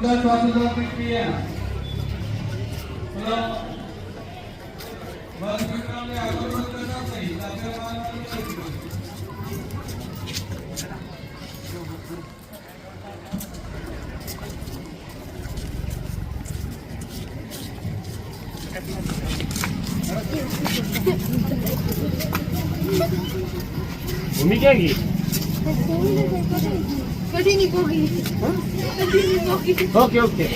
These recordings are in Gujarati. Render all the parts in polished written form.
अंदर 5000 रुपया मतलब बस विक्रम ने आगे बढ़ करना चाहिए ताकि भूमि क्या की कभी नहीं होगी ओके ओके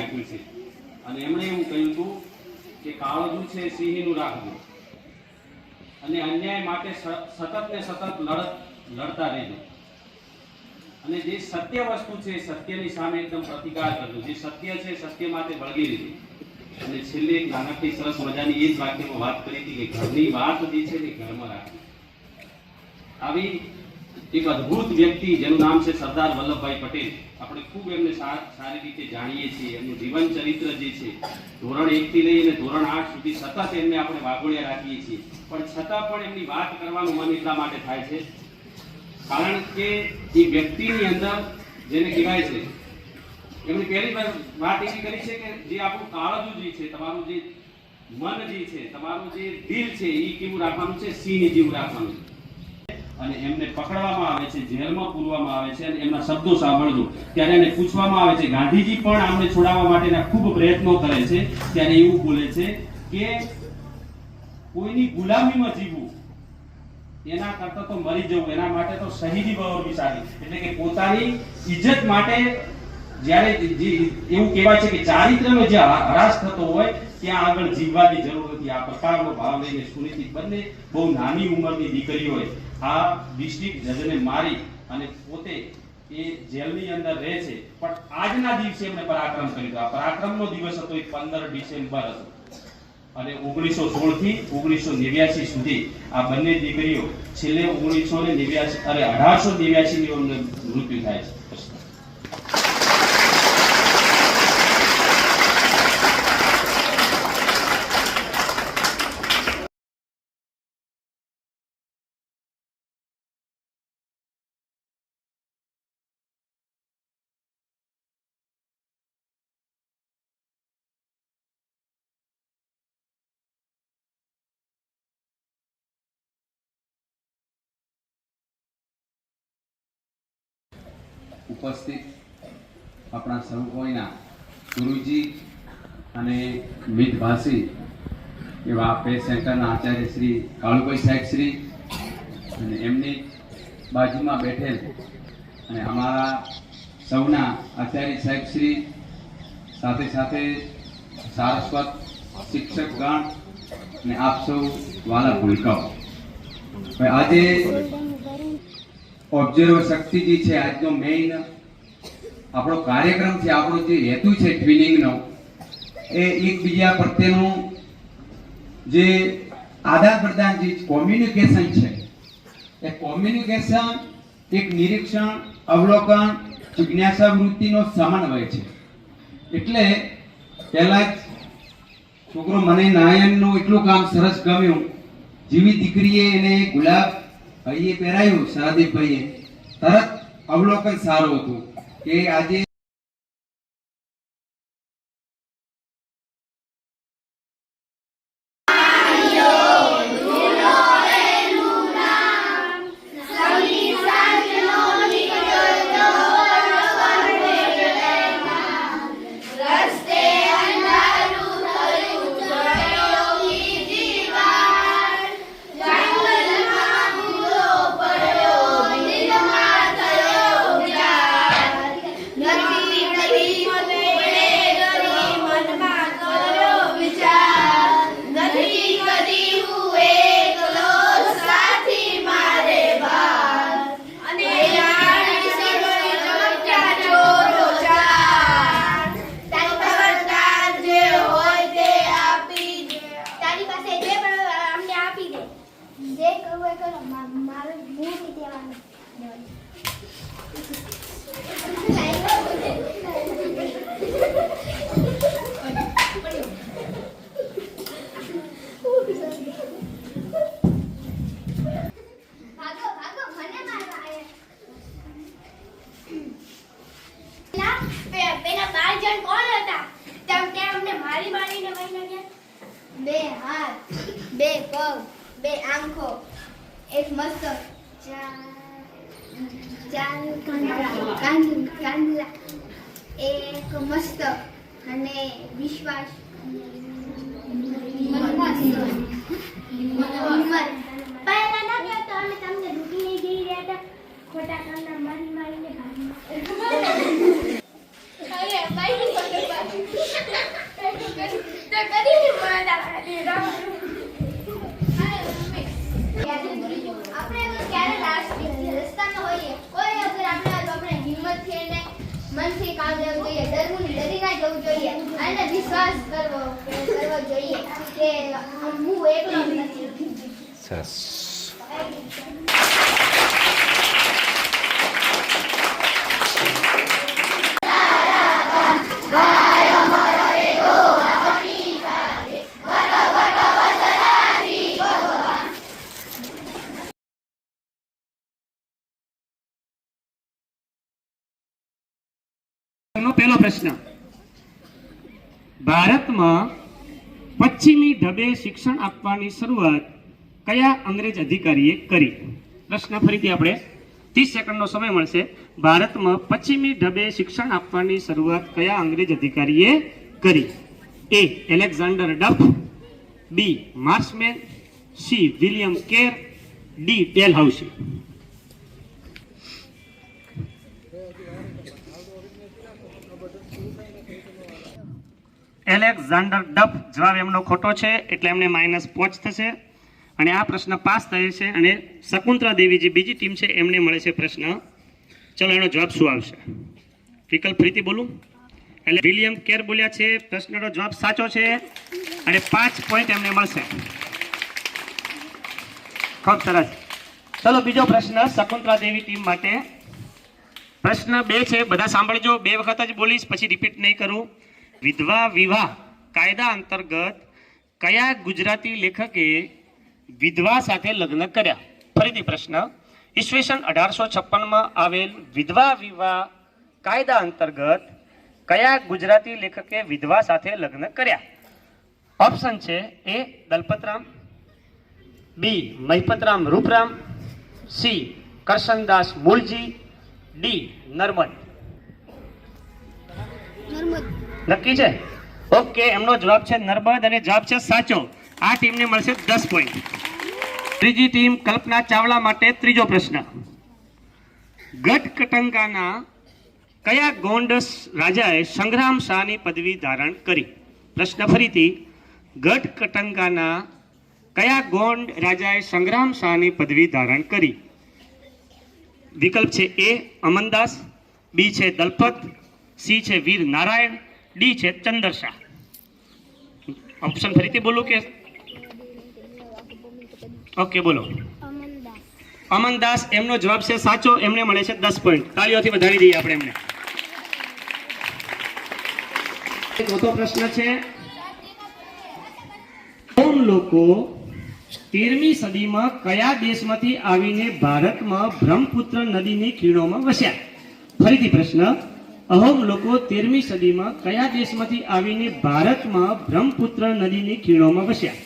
નાખ્યું છે. અને એમણે એવું કહ્યું હતું કે કાળજું છે સિંહનું રાખવું અને અન્યાય માટે સતત ને સતત લડતા રહેજો. અને જે સત્ય વસ્તુ છે સત્યની સામે એકદમ પ્રતિકાર કરજો. જે સત્ય છે સત્ય માટે વળગી રહેજો. અને છેલ્લે એક નાનકડી સરસ મજાની એ જ વાક્યમાં વાત કરી હતી કે ઘરની વાત જે છે તે ઘરમાં રાખવી. આવી એક અદ્ભુત વ્યક્તિ જેનું નામ છે સરદાર વલ્લભભાઈ પટેલ. આપણે ખૂબ એમને સારી રીતે જાણીએ છીએ. એમનું જીવન ચરિત્ર જે છે ધોરણ 1 થી લઈને ધોરણ 8 સુધી સતત એમને આપણે વાગોળ્યા રાખીએ છીએ, પણ છતાં પણ એમની વાત કરવાનું મન એટલા માટે થાય છે કારણ કે એ વ્યક્તિની અંદર જેને કહેવાય છે એમની પહેલી વાત એવી કરી છે કે જે આપણું કાળજું જે છે, તમારું જે મન જે છે, તમારું જે દિલ છે એ કેવું રાખવાનું છે? સિંહ જેવું રાખવાનું છે. અને એમને પકડવામાં આવે છે, જેલમાં પૂરવામાં આવે છે અને એમના શબ્દો સાંભળજો ત્યારે એને પૂછવામાં આવે છે. ગાંધીજી પણ આમને છોડાવવા માટેના ખૂબ પ્રયત્નો કરે છે ત્યારે એવું બોલે છે કે કોઈની ગુલામીમાં જીવવું એના કરતા તો મરી જવું, એના માટે તો શહીદી બહુ સારી. એટલે કે પોતાની ઇજ્જત માટે જ્યારે એવું કહેવાય છે કે ચારિત્રનો જે હરાશ થતો હોય ત્યાં આગળ જીવવાની જરૂર નથી. આ પ્રકારનો ભાવ લઈને સુનિશ્ચિત બંને બહુ નાની ઉંમરની દીકરીઓએ આ ડિસ્ટ્રિક્ટ જજને મારી અને પોતે એ જેલની અંદર રહે છે, પણ આજના દિવસે એમણે પરાક્રમ કર્યું. આ પરાક્રમનો દિવસ હતો એ 15 ડિસેમ્બર હતો અને 1916 થી 1989 સુધી આ બંને દીકરીઓ છેલ્લે 1889 ની મૃત્યુ થાય છે. ઉપસ્થિત આપણા સૌ કોઈના ગુરુજી અને મિતભાષી એવા પે સેન્ટરના આચાર્ય શ્રી કાળુભાઈ સાહેબ શ્રી અને એમની બાજુમાં બેઠેલ અને અમારા સૌના આચાર્ય સાહેબ શ્રી, સાથે સાથે સારસ્વત શિક્ષકગણ અને આપ સૌ વાલા ભૂલકાઓ. આજે ઓબ્ઝર્વર શક્તિજી છે આજનો મેઇન આપણો કાર્યક્રમ છે. આપણો જે હેતુ છે ટ્વિનિંગનો એ એકબીજા પ્રત્યેનું જે આદાન પ્રદાન, જે કોમ્યુનિકેશન છે એ કોમ્યુનિકેશન એક નિરીક્ષણ, અવલોકન, જિજ્ઞાસા વૃત્તિનો સમન્વય છે. એટલે પહેલા જ છોકરો મને નાયનનું એટલું કામ સરસ ગમ્યું. જેવી દીકરીએ એને ગુલાબ ભાઈએ પહેરાયું, સહદેવભાઈએ, તરત અવલોકન સારું હતું કે આજે બે હાથ, બે પગ, બે આંખો, એક મસ્તક, ચાર કાંદલા, એક મસ્તક અને વિશ્વાસ, પહેલા ના કહેતો અમે તમને લૂંટી લઈ જઈ રહ્યા હતા, ખોટા કામના મારીને ભાગી. અરે ભાઈ જવું જોઈએ અને વિશ્વાસ કરવો જોઈએ કે હું એકલો જ નથી. સરસ. પહેલો પ્રશ્ન, ભારતમાં પશ્ચિમી ઢબે શિક્ષણ આપવાની શરૂઆત કયા અંગ્રેજ અધિકારીએ કરી? પ્રશ્ન ફરીથી આપણે 30 સેકન્ડનો સમય મળશે. ભારતમાં પશ્ચિમી ઢબે શિક્ષણ આપવાની શરૂઆત કયા અંગ્રેજ અધિકારીએ કરી? A Alexander Duff, B Marshman, C William Carey, D Dalhousie. Alexander Duff જવાબ એમનો ખોટો છે, એટલે એમને -5 થશે અને આ પ્રશ્ન પાસ થયો છે. અને શકુંતલા દેવી જે બીજી ટીમ છે એમને મળે છે પ્રશ્ન. ચલો એનો જવાબ શું આવશે? વિકલ્પ ફરીથી બોલું. એટલે વિલિયમ કેર બોલ્યા છે, પ્રશ્નનો જવાબ સાચો છે અને 5 પોઈન્ટ એમને મળશે. ખૂબ સરસ. ચલો બીજો પ્રશ્ન શકુંતલા દેવી ટીમ માટે. પ્રશ્ન 2 છે, બધા સાંભળજો, 2 વખત જ બોલીશ, પછી રિપીટ નહીં કરું. વિધવા વિવાહ કાયદા અંતર્ગત કયા ગુજરાતી લેખકે વિધવા સાથે લગ્ન કર્યા? ફરીથી પ્રશ્ન, ઈસવીસન 1856માં આવેલ વિધવા વિવાહ કાયદા અંતર્ગત કયા ગુજરાતી લેખકે વિધવા સાથે લગ્ન કર્યા? ઓપ્શન છે એ દલપતરામ, બી મહિપતરામ રૂપરામ, સી કરશનદાસ મૂળજી, ડી નર્મદ. નક્કી છે? ઓકે, એમનો જવાબ છે નર્મદ અને જવાબ છે સાચો. આ ટીમને મળશે 10 પોઈન્ટ. ત્રીજી ટીમ કલ્પના ચાવલા માટે ત્રીજો પ્રશ્ન, ગઢકટંકાના કયા ગોંડ રાજાએ સંગ્રામ શાહની પદવી ધારણ કરી? પ્રશ્ન ફરીથી, ગઢકટંકાના કયા ગોંડ રાજાએ સંગ્રામ શાહની પદવી ધારણ કરી? વિકલ્પ છે એ અમનદાસ, બી છે દલપત, સી છે વીર નારાયણ, ડી છે ચંદરશાહ. ઓપ્શન ફરીથી બોલું કે? ઓકે બોલો. અમનદાસ એમનો જવાબ છે સાચો, એમને મળે છે 10 પોઈન્ટ. તાળીઓથી વધારી દઈએ આપણે એમને. ચોથો પ્રશ્ન છે, કોમ લોકો 13મી સદીમાં કયા દેશમાંથી આવીને ભારતમાં બ્રહ્મપુત્ર નદીની ખીણોમાં વસ્યા? ફરીથી પ્રશ્ન, અહોમ લોકો 13મી સદીમાં કયા દેશમાંથી આવીને ભારતમાં બ્રહ્મપુત્ર નદીની ખીણોમાં વસ્યા?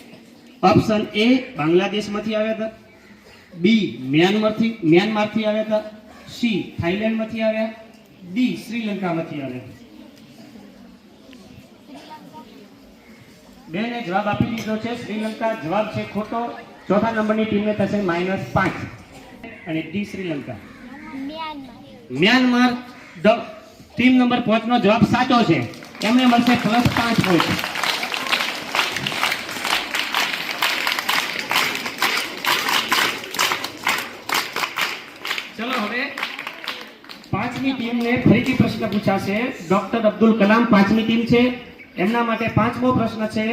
ઓપ્શન એ બાંગ્લાદેશમાંથી આવ્યા હતા, બી મ્યાનમારથી આવ્યા હતા, સી થાઈલેન્ડમાંથી આવ્યા, ડી શ્રીલંકામાંથી આવ્યા. બેને જવાબ આપી દીધો છે શ્રીલંકા. જવાબ છે ખોટો. ચોથા નંબરની ટીમને થશે -5 અને D Sri Lanka. Myanmar. Team number 5 નો જવાબ સાચો છે, એમને મળશે +5 પોઈન્ટ. ચલો હવે 5મી ટીમને ફરીથી પ્રશ્ન પૂછાશે. ડોક્ટર અબ્દુલ કલામ 5મી ટીમ છે, એમના માટે 5મો પ્રશ્ન છે,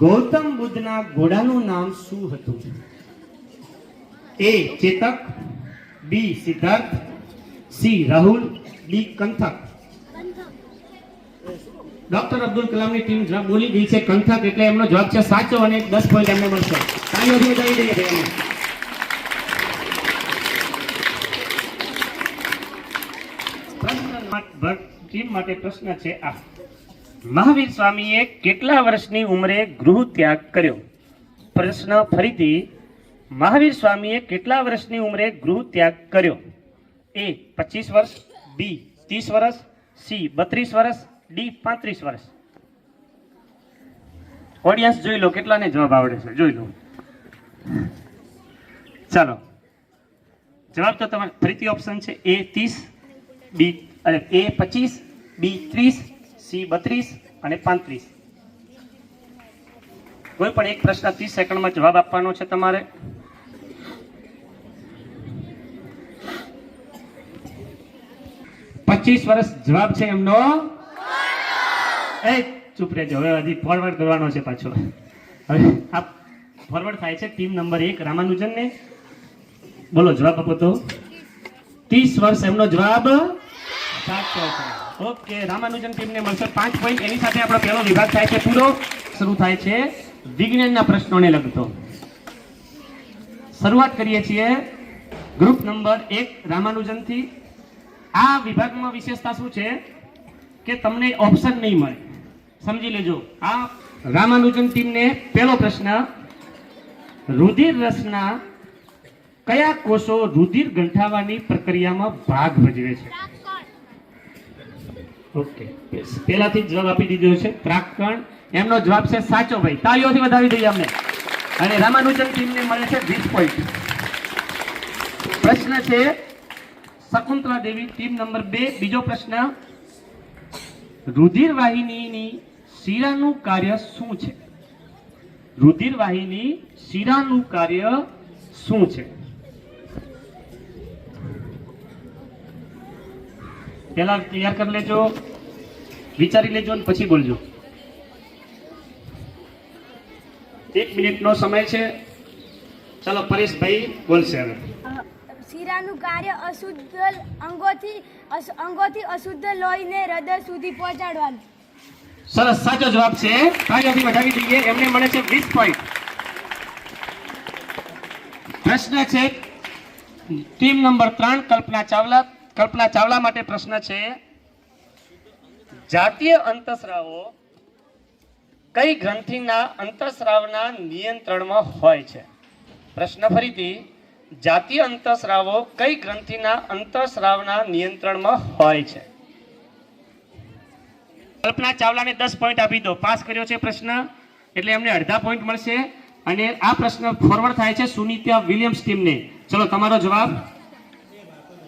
ગૌતમ બુદ્ધના ઘોડાનું નામ શું હતું? A Chetak, B Siddhartha, C Rahul, D Kanthak. Doctor Abdul કલામની ટીમ જવાબ બોલી ગઈ છે કંથક, એટલે એમનો જવાબ છે સાચો અને 10 પોઈન્ટ એમને મળશે. તાળીઓથી વધાવી દઈએ ભાઈ. ટીમ માટે પ્રશ્ન છે આ, મહાવીર સ્વામીએ કેટલા વર્ષની ઉંમરે ગૃહ ત્યાગ કર્યો? પ્રશ્ન ફરીથી, મહાવીર સ્વામીએ કેટલા વર્ષની ઉંમરે ગૃહ ત્યાગ કર્યો? એ 25 વર્ષ, બી 30 વર્ષ, સી 32 વર્ષ, ડી 35 વર્ષ. ઓડિયન્સ જોઈ લો કેટલાને જવાબ આવડે છે, જોઈ લો. ચાલો જવાબ તો તમારે ફરીથી ઓપ્શન છે એ 30, બી એ 25, બી 30, સી 32 અને 35. કોઈ પણ એક પ્રશ્ન 30 સેકન્ડમાં જવાબ આપવાનો છે તમારે. $25 જવાબ છે એમનો. એ ચૂપ રહેજો, હવે હજી ફોરવર્ડ કરવાનો છે પાછો. હવે આ ફોરવર્ડ થાય છે ટીમ નંબર 1 રામાનુજન ને. બોલો જવાબ આપો તો. 30 વર્ષ એમનો જવાબ સાચો છે. ઓકે, રામાનુજન ટીમને મળશે 5 પોઈન્ટ. એની સાથે આપણો પહેલો વિભાગ થાય છે પૂરો. શરૂ થાય છે વિજ્ઞાનના પ્રશ્નોને લગતો. શરૂઆત કરીએ છીએ ગ્રુપ નંબર 1 રામાનુજન થી. આ વિભાગમાં વિશેષતા શું છે કે તમને ઓપ્શન નહીં મળે, સમજી લેજો. આ રામાનુજન ટીમને પહેલો પ્રશ્ન, રુધિર રસના કયા કોષો રુધિર ગંઠાવાની પ્રક્રિયામાં ભાગ ભજવે છે? ઓકે, પહેલાથી જ જવાબ આપી દીધો છે, ત્રાકકણ. એમનો જવાબ છે સાચો. ભાઈ તાળીઓથી વધાવી દઈએ અમને. અને રામાનુજન ટીમને મળે છે 20 પોઈન્ટ. પ્રશ્ન છે શકુંતલા દેવી ટીમ નંબર 2, બીજો પ્રશ્ન, રુધિર વાહિનીની શિરાનું કાર્ય શું છે? રુધિર વાહિની શિરાનું કાર્ય શું છે? પહેલા તૈયાર કરી લેજો, વિચારી લેજો અને પછી બોલજો. 1 મિનિટનો સમય છે. ચાલો પરેશભાઈ બોલશે હવે. શિરાનું કાર્ય અશુદ્ધ અંગોથી અશુદ્ધ લોહીને હૃદય સુધી પહોંચાડવાનું. સરસ, સાચો જવાબ છે. તાળીઓથી વધાવી દઈએ. એમને મળે છે 20 પોઈન્ટ. પ્રશ્ન છે ટીમ નંબર 3 કલ્પના ચાવલા. કલ્પના ચાવલા માટે પ્રશ્ન છે, જાતીય અંતઃસ્રાવો કઈ ગ્રંથિના અંતઃસ્રાવના નિયંત્રણમાં હોય છે? પ્રશ્ન ફરીથી, જાતીય અંતઃસ્રાવો કઈ ગ્રંથિના અંતઃસ્રાવના નિયંત્રણમાં હોય છે? કલ્પના ચાવલાને 10 પોઈન્ટ આપી દો. પાસ કર્યો છે પ્રશ્ન એટલે એમને અડધા પોઈન્ટ મળશે. અને આ પ્રશ્ન ફોરવર્ડ થાય છે સુનિતા વિલિયમ્સ ટીમને. ચલો તમારો જવાબ.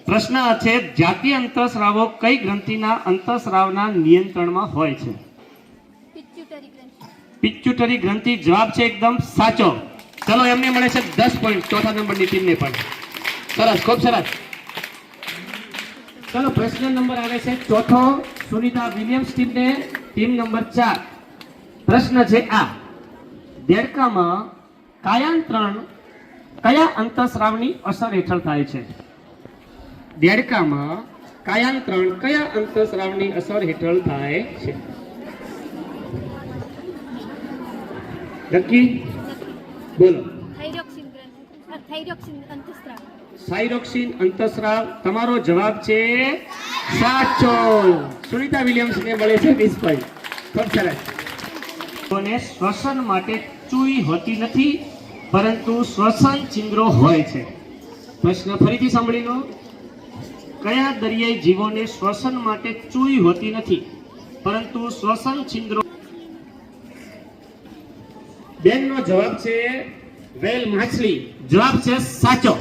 પ્રશ્ન છે, જાતીય અંતઃસ્રાવો કઈ ગ્રંથિના અંતઃસ્રાવના નિયંત્રણમાં હોય છે? પિચ્યુટરી ગ્રંથિ. જવાબ છે એકદમ સાચો. ચલો એમને મળે છે 10 પોઈન્ટ. ચોથા નંબરની ટીમને પણ. સરસ, ખૂબ સરસ. ચલો પ્રશ્ન નંબર આવે છે ચોથો સુનિતા વિલિયમ્સ ટીમને, ટીમ નંબર 4. પ્રશ્ન છે આ, દેડકામાં કાયાંતરણ કયા અંતઃસ્રાવની અસર હેઠળ થાય છે? દેડકામાં કાયાંતરણ કયા અંતઃસ્રાવની અસર હેઠળ થાય છે? નક્કી બોલો. થાઇરોક્સિન અંતઃસ્રાવ. તમારો જવાબ છે સાચો. સુનિતા વિલિયમ્સને મળે છે 20 પોઈન્ટ. ખૂબ સરસ. અને શ્વસન માટે ચૂઈ હોતી નથી પરંતુ શ્વસન છિદ્રો હોય છે. પ્રશ્ન ફરીથી સાંભળી લો. કયા દરિયાઈ જીવોને શ્વસન માટે ચૂઈ હોતી નથી પરંતુ શ્વસન છિદ્રો? બેનનો જવાબ છે વેલ માછલી. જવાબ છે સાચો.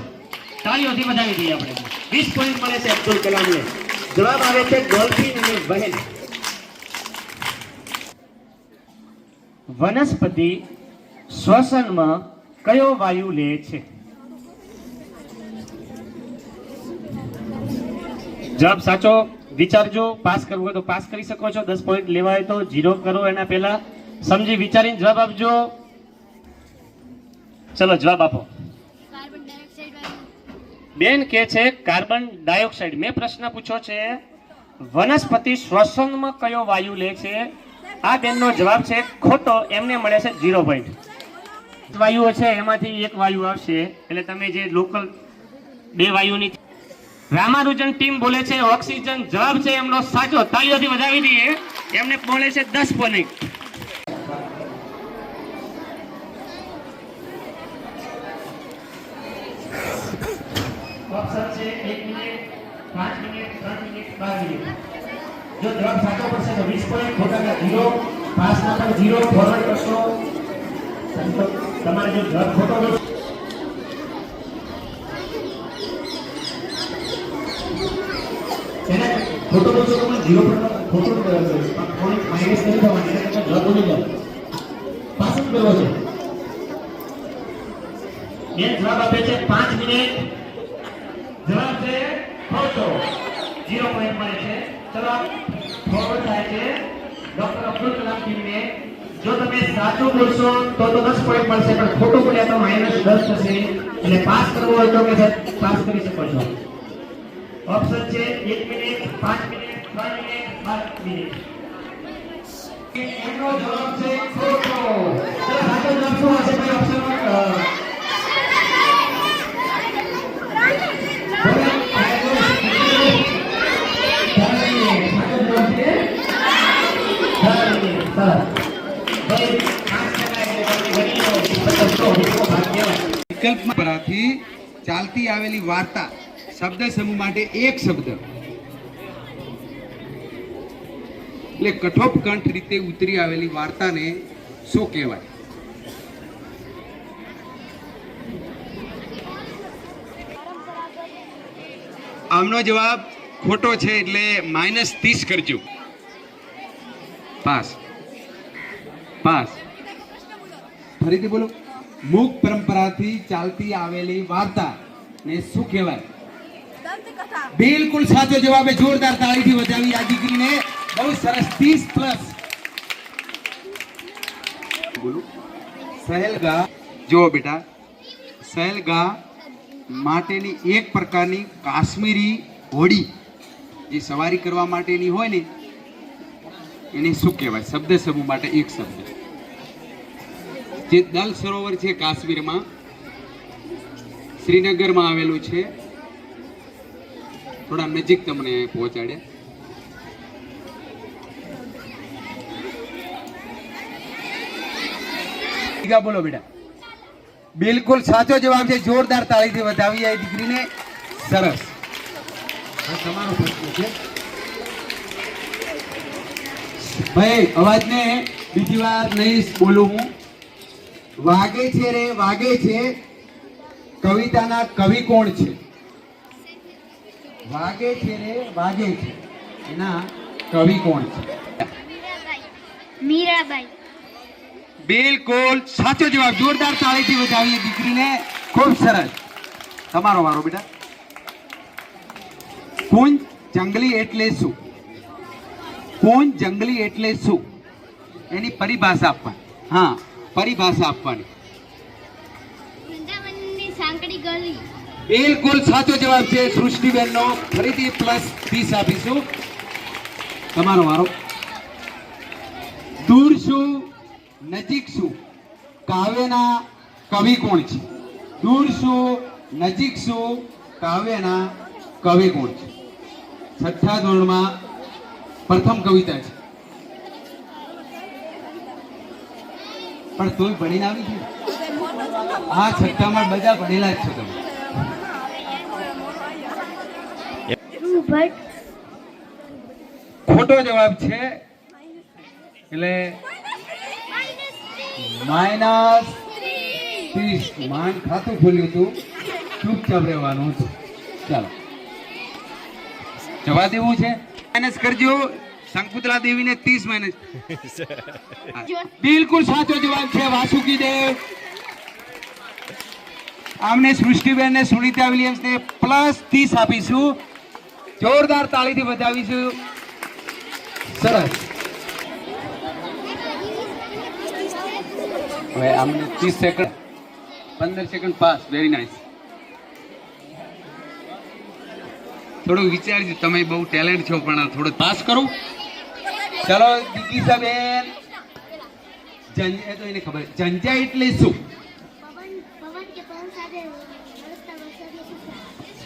તાળીઓથી વધાવી દઈએ આપણે. 20 પોઈન્ટ મળે છે અબ્દુલ કલામને. જવાબ આવે છે ડોલ્ફિન અને વહેલ. વનસ્પતિ શ્વસનમાં કયો વાયુ લે છે? જવાબ સાચો. વિચારજો. પાસ કરવું હોય તો પાસ કરી શકો છો. 10 પોઈન્ટ લેવા હોય તો 0 કરો. એના પહેલા સમજી વિચારીને જવાબ આપજો. ચલો જવાબ આપો. બેન કે છે કાર્બન ડાયોક્સાઇડ. મેં પ્રશ્ન પૂછ્યો છે વનસ્પતિ શ્વસનમાં કયો વાયુ લે છે? આ બેનનો જવાબ છે ખોટો. એમને મળે છે 0 પોઈન્ટ. વાયુઓ છે એમાંથી એક વાયુ આવશે એટલે તમે જે લોકલ 2 વાયુની. રામાનુજન ટીમ બોલે છે ઓક્સિજન. જવાબ છે એમનો સાચો. તાળીઓથી વધાવી દઈએ. એમને મળે છે 10 પોઈન્ટ. ઓપ્શન છે 1 મિનિટ, 5 મિનિટ, 3 મિનિટ, 12 મિનિટ. જો જવાબ સાચો પડશે તો 20 પોઈન્ટ, ખોટા 0, પાસ ના પણ 0. ફોરવર્ડ કરશો તમારે. જો જવાબ ખોટો હોય એને ખોટો બોલશો તો 0 પર ખોટો પોઈન્ટ માઈનસ કરી દેવાનો. એટલે તમે જવાબ બોલી જાઓ. પાસ જ કરવો છે. એ જવાબ આપે છે 5 મિનિટ. જવાબ છે ખોટો. 0 પોઈન્ટ મળે છે. ચલો ફોરવર્ડ થાય છે ડોક્ટર અબ્દુલ કલામ ટીમને જો તમે સાચું બોલશો તો 10 પોઈન્ટ મળશે, પણ ખોટું બોલ્યા તો -10 થશે. એટલે પાસ કરવો હોય તો કે પાસ કરી શકો છો. ઓપ્શન છે 1 મિનિટ, 5 મિનિટ, 3 મિનિટ, 5 મિનિટ. એનો જવાબ છે ખોટો. તો સાચો જવાબ શું હશે ભાઈ ઓપ્શનમાં? વિકલ્પમાં પરથી ચાલતી આવેલી વાર્તા શબ્દ સમૂહ માટે એક શબ્દ એટલે કઠોપકંઠ રીતે ઉતરી આવેલી વાર્તાને શું કહેવાય? આમનો જવાબ ખોટો છે એટલે -30 કરજો. પાસ. પાસ. ફરીથી બોલો. મૂક પરંપરાથી ચાલતી આવેલી વાર્તા ને શું કહેવાય? બિલકુલ સાચો જવાબ છે. જોરદાર તાળીથી વધાવી આ દીકરીને. બહુ સરસ. 30+. બોલો. સહેલગા. જો બેટા, સહેલગા માટેની એક પ્રકારની કાશ્મીરી હોડી જે સવારી કરવા માટેની હોય ને એને શું કહેવાય? શબ્દ સમૂહ માટે એક શબ્દ. જે દલ સરોવર છે કાશ્મીરમાં, શ્રીનગરમાં આવેલું છે. થોડા નજીક તમને પહોંચાડ્યા. બોલો બેટા. બિલકુલ સાચો જવાબ છે. જોરદાર તાળીથી વધાવી આ દીકરીને. સરસ. તમારો પ્રશ્ન છે ભાઈ. અવાજને બીજી વાર નહીં બોલું હું. વાગે છે રે વાગે છે કવિતાના કવિ કોણ છે? વાગે છે રે વાગે છે એના કવિ કોણ છે? મીરાબાઈ. બિલકુલ સાચો જવાબ. જોરદાર તાળીથી વધાવીએ દીકરીને. ખૂબ સરસ. તમારો વારો બેટા. કુંજ જંગલી એટલે શું? કુંજ જંગલી એટલે શું? એની પરિભાષા આપવાની. હા, પરિભાષા આપવાની. વૃંદાવનની સાંકડી ગલી. બિલકુલ સાચો જવાબ છે સૃષ્ટિબેનનો. ફરીથી +30 આપીશું. તમારો વારો. દૂર શું નજીક શું કાવ્યના કવિ કોણ છે? દૂર શું નજીક શું કાવ્યના કવિ કોણ છે? 6થા ધોરણમાં પ્રથમ કવિતા છે, પણ તોય ભણીને આવી છે. હા, 6થામાં બધા ભણેલા જ છો તમે. ખોટો જવાબ છે એટલે -30. માન ખાતું ખોલ્યું હતું, ચૂપચાપ રહેવાનું હતું. ચાલો જવા દેવું છે. માઇનસ કરજો. શંકુતલા દેવીને 30 માઇનસ. બિલકુલ સાચો જવાબ છે વાસુકી દેવ. આમને સૃષ્ટિબેન ને સુનિતા વિલિયમ્સ ને +30 આપીશું. જોરદાર તાળીથી વધાવીશું. સરસ. હવે આમને 30 second 15 second pass. Very nice. થોડું વિચારજો. તમે બહુ ટેલેન્ટ છો પણ થોડું પાસ કરો. ચલો દીકીસાબેન. જંજા તો એને ખબર. જંજા એટલે શું?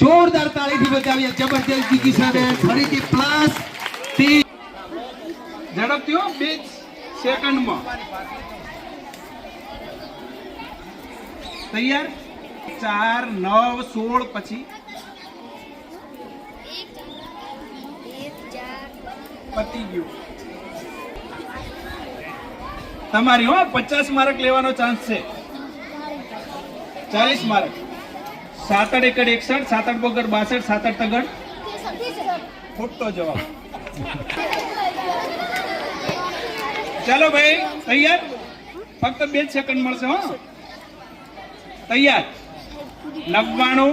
જોરદાર તાળીથી બતાવીએ. જબરજસ્ત દીકીસાબેન. ફરીથી +30. ઝડપથી 2 સેકન્ડમાં. તૈયાર? 4 9 16 પછી પતી ગયું. તમારી 50 માર્ક લેવાનો ચાન્સ છે. 40 માર્ક. 7 એકડ 61, 7 બગડ 62, 7 તગડ. ખોટો જવાબ. ચાલો ભાઈ તૈયાર? ફક્ત 2 સેકન્ડ મળશે. તૈયાર? 99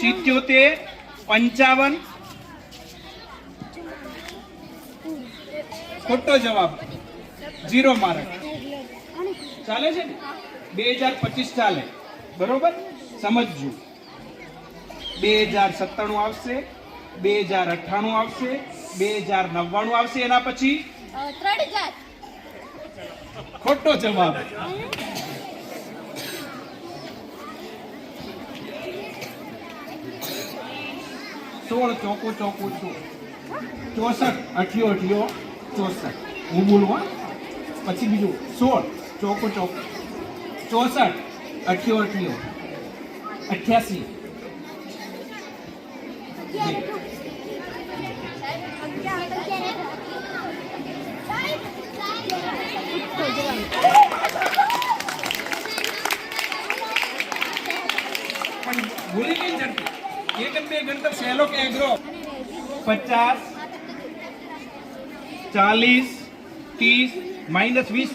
77 55 ખોટો જવાબ, 0 માર્ક. ચાલે છે ને? 2025 ચાલે, બરોબર? સમજજો. 2097 આવશે, 2098 આવશે, 2099 આવશે, એના પછી 3000. ખોટો જવાબ. સોળ ચોકો ચોકો 64, 88, 64. હું બોલું હા, પછી બીજું 16 ચોકો ચોકો 64, 88, 88. પણ ભૂલી નહીં જતી. એક અને બે ગણતર સહેલો કે અઘરો? 50, 40, 30 -20.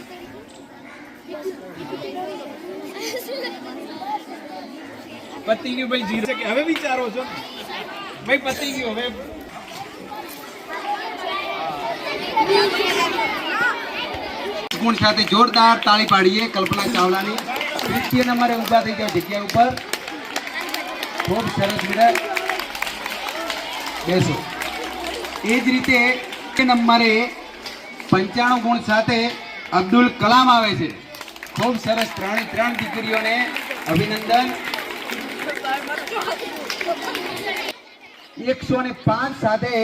પતી ગયું ભાઈ, 0 કે હવે વિચારો છો ભાઈ? પતી ગયું હવે. ગુણ સાથે જોરદાર તાળી પાડીએ કલ્પના ચાવલાની. તૃતીય નંબરે ઊભા થઈ જાઓ જગ્યા ઉપર. ખૂબ સરસ બેટા, બેસો. એ જ રીતે નંબરે 95 ગુણ સાથે અબ્દુલ કલામ આવે છે. ખૂબ સરસ, ત્રણ દીકરીઓને અભિનંદન. 105 સાથે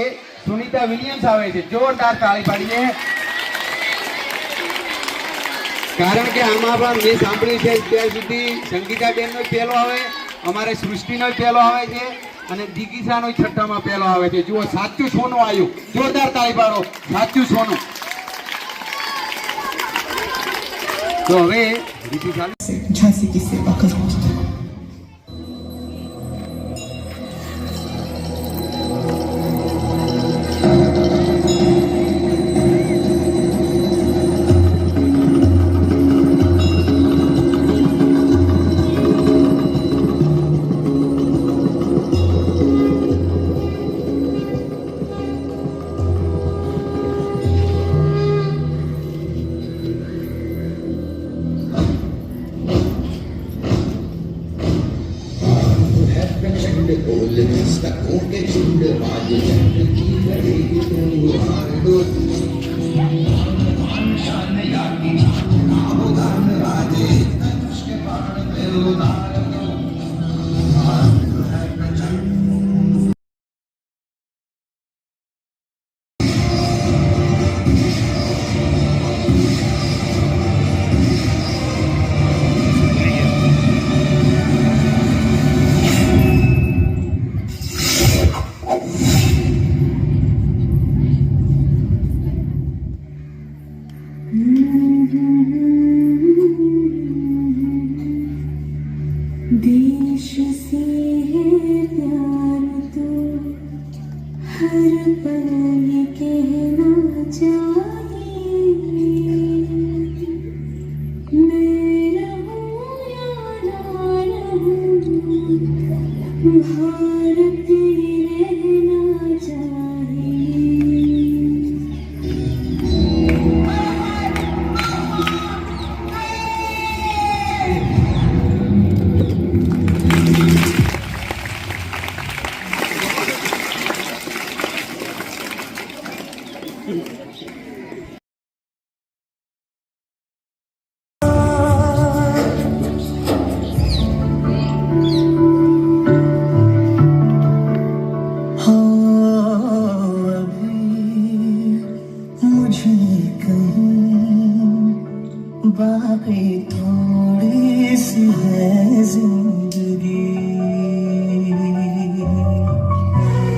સુનિતા વિલિયમ્સ આવે છે. જોરદાર તાળી પાડીએ. કારણ કે આમાં પણ મેં સાંભળ્યું છે ત્યાં સુધી સંગીતાબેનનો પહેલો આવે, અમારે સૃષ્ટિનો પહેલો આવે છે અને દિગીસાનો છઠ્ઠામાં પહેલો આવે છે. જુઓ, સાચું સોનું આવ્યું. જોરદાર તાળી પાડો, સાચું સોનું. તો હવે રીતિ ચાલુ. झांसी की सेवा करूंगी. देश से है प्यार तो हर पल ये कहना चाहिए, मैं रहूं या ना रहूं, भारत ही रहना चाहिए. बाकी थोड़ी सी है जिंदगी,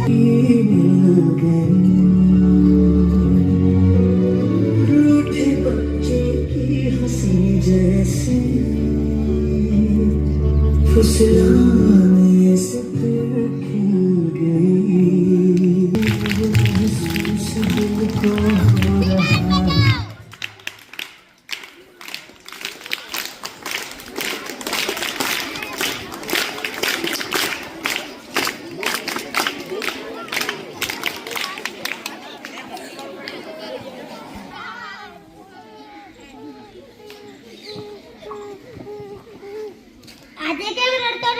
ये मिल गई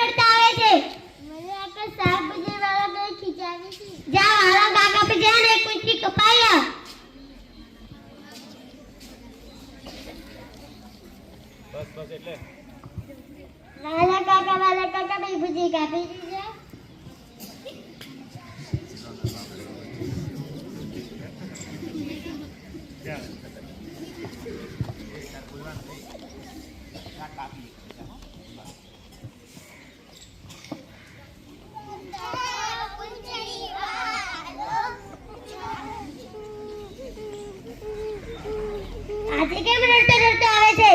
રડતા આવે છે? મને આખા શાકભાજી વાળા ગઈ ખીચાવી છે. જા વાળા કાકા पे જા ને કુંચી કપાઈ આવ. વાલા કાકા ભાઈ ભૂજી કાપી દીધા. આજે કેમ રડતો આવે છે?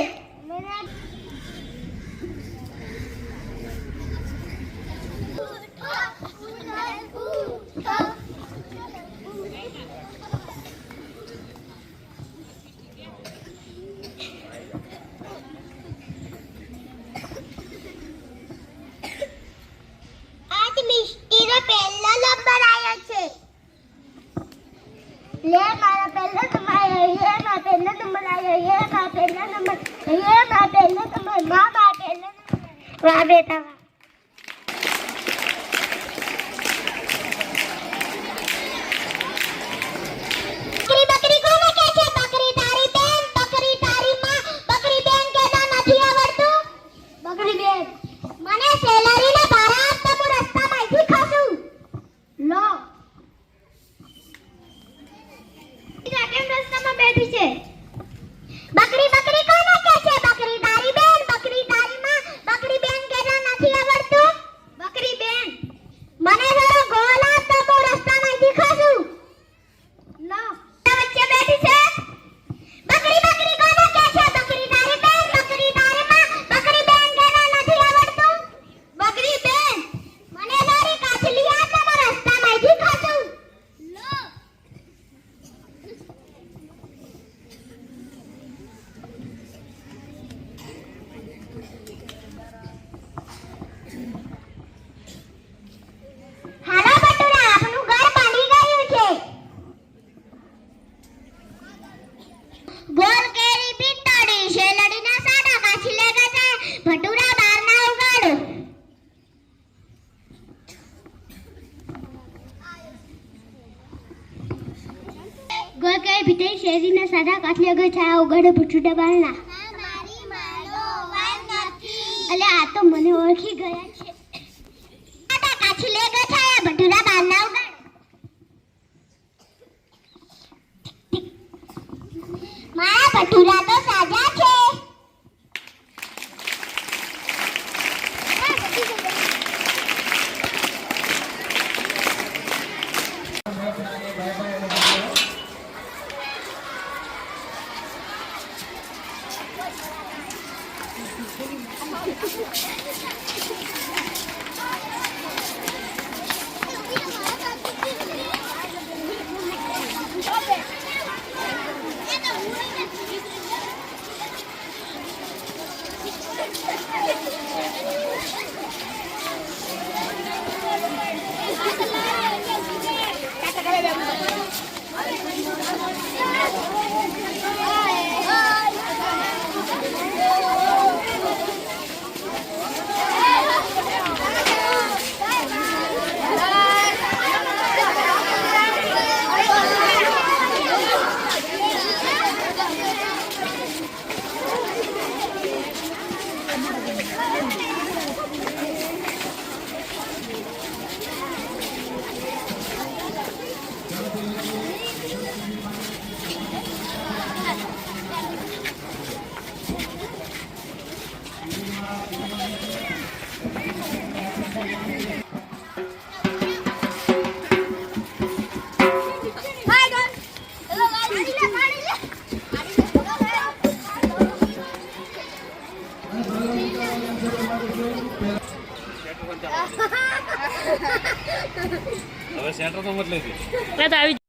આજ મિષ્ટીનો પહેલો નંબર આવ્યો છે. લે મારો પહેલો નંબર આવ્યો. યે મારો પહેલો નંબર આવ્યો. યે મારો પહેલો નંબર. યે મારો પહેલો નંબર. મારો પહેલો નંબર. વાહ બેટા વાહ. બકરી બકરી કોને કહે છે? બકરી તારી બેન, બકરી તારી માં, બકરી બેન કેતા નથી આવડતું? બકરી બેન મને સેલરીના ભારા આપતા હું રસ્તામાંથી ખાશું. લો કેમ રસ્તામાં બેઠી છે? બકરી બકરી કોને કહે છે? બકરી તારી બેન, બકરી તારી માં, બકરી બેન કેતા નથી આવડતું? બકરી બેન મને જરા ગોળ આપતા હું રસ્તામાંથી ખાશું. લો વચ્ચે બેઠી છે. બકરી બકરી કોને કહે છે? બકરી તારી બેન, બકરી તારી માં, બકરી બેન કેતા નથી આવડતું? બકરી બેન મને તારી કાચલી આપતા હું રસ્તામાંથી ખાશું. લો હાલો બટુરા, આપણું ઘર બની ગયું છે. ગોલ કેરી પિત્તળી શેલડીના સાડા કાચી લે ગયા ભટુરા બહાર ના ઉગાડ. ગોલ કેરી પિત્તળી શેલડીના સાડા કાચી લે ગયા ઉગાડ ભટુરા બહાર ના. મારી માનો વાત નથી. અલે આ તો મને ઓળખી ગયા છે. સાડા કાચી લે ગયા ભટુરા બહાર ના ઉગાડ. મારા ભટુરા તો સાજા છે. હવે સેન્ટર તો મત લેતી.